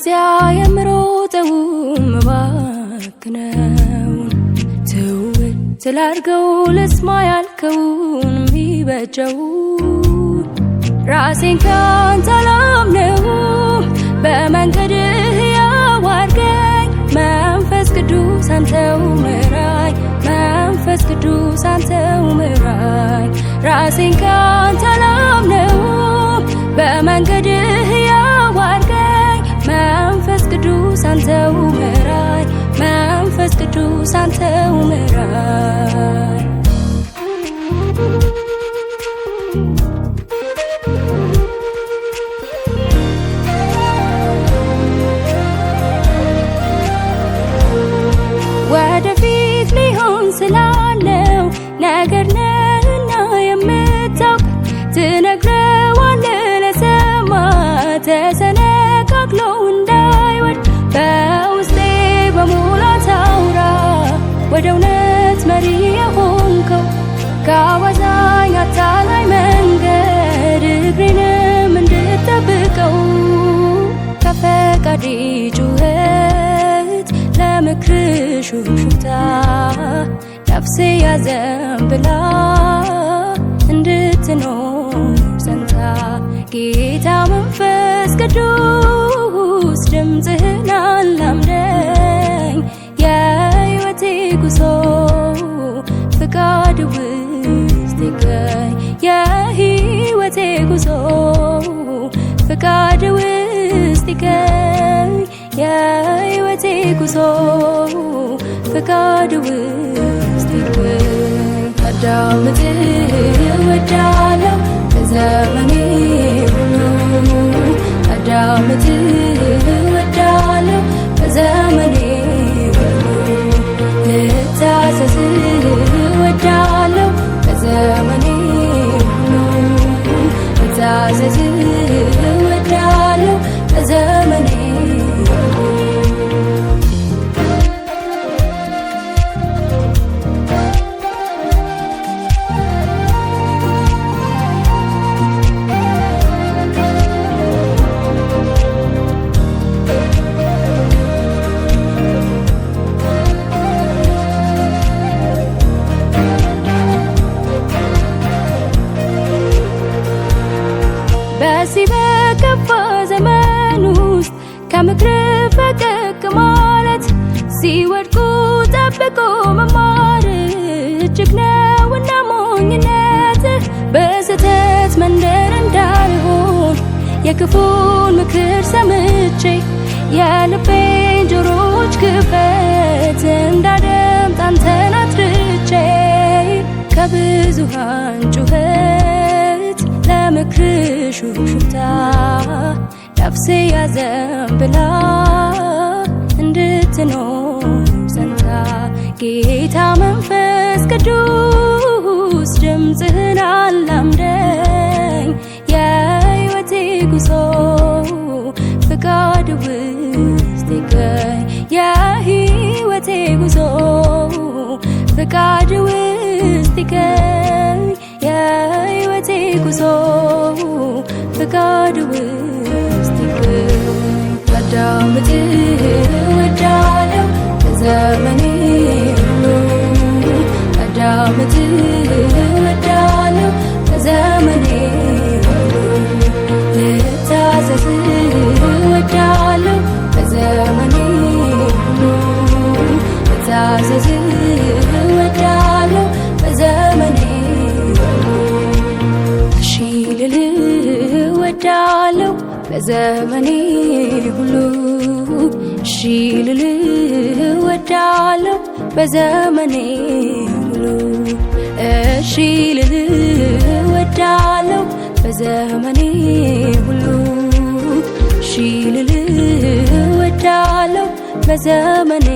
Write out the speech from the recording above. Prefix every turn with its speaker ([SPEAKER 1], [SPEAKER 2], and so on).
[SPEAKER 1] ሲያምሮጠው መባክነውን ትውት ላርገው ለስማ ያልከውን ሚበጀው ራሴን ካንተ ላምነው በመንገድህ ያዋርገኝ መንፈስ ቅዱስ አንተው ምራኝ መንፈስ ቅዱስ አንተው ምራኝ ራሴን ካንተ ላምነው በመንገድህ ያዋርገኝ መንፈስ ቅዱስ አንተው ምራኝ መንፈስ ቅዱስ አንተው ምራኝ ወደፊት ሊሆን ስላለው ነገር ነህና የምታውቅ ትነግረዋለህ ለሰማ ተሰነቃቅሎ እንዳይወድቅ በውስጤ በሙላት አውራ ወደ እውነት መሪ የሆንከው ከአዋዛኝ አታላይ መንገድ እግሬንም እንድጠብቀው ከፈቃዴ ጩኸት ለምክር ሹክሹክታ ነፍሴ ያዘንብላ እንድትኖር ጸንታ ጌታ መንፈስ ቅዱስ ድምፅህን አላምደኝ የሕይወቴ ጉዞ ፍቃድ ውስጥ ይገኝ የሕይወቴ ጉዞ ፍቃድ ውስጥ ይገኝ የሕይወቴ ጉዞ ፍቃድ ውስጥ ይገኝ አዳምጥህ እወዳለሁ በዘመኔ ሁሉ አዳምጥህ እወዳለሁ በዘመኔ ሁሉ ልታዘዝህ እወዳለሁ በዘመኔ ሁሉ ልታዘዝህ እወዳለሁ በዘመኔ በዚህ በከፋ ዘመን ውስጥ ከምክር ፈቀቅ ማለት ሲወድቁ ጠብቆ መማር እጅግ ነውና ሞኝነት በስህተት መንደር እንዳልሆን የክፉን ምክር ሰምቼ የልቤን ጆሮች ክፈት እንዳደምጥ አንተን አትርቼ ከብዙሃን ጩኸት ለምክር ሹክሹክታ ነፍሴ ያዘንብላ እንድትኖር ጸንታ ጌታ መንፈስ ቅዱስ ድምፅህን አላምደኝ የሕይወቴ ጉዞ ፍቃድ ውስጥ ይገኝ የሕይወቴ ጉዞ ፍቃድ ውስጥ ይገኝ የሕይወቴ ጉዞ ፍቃድ ውስጥ ይገኝ አዳምጥህ እወዳለሁ በዘመኔ ሁሉ አዳምጥህ እወዳለሁ በዘመኔ ሁሉ ልታዘዝህ እወዳለሁ በዘመኔ ሁሉ ልታዘዝህ እወዳለሁ በዘመኔ እወዳለሁ በዘመኔ ሁሉ እሺ ልልህ እወዳለሁ በዘመኔ ሁሉ እሺ ልልህ እወዳለሁ በዘመኔ ሁሉ እሺ ልልህ እወዳለሁ በዘመኔ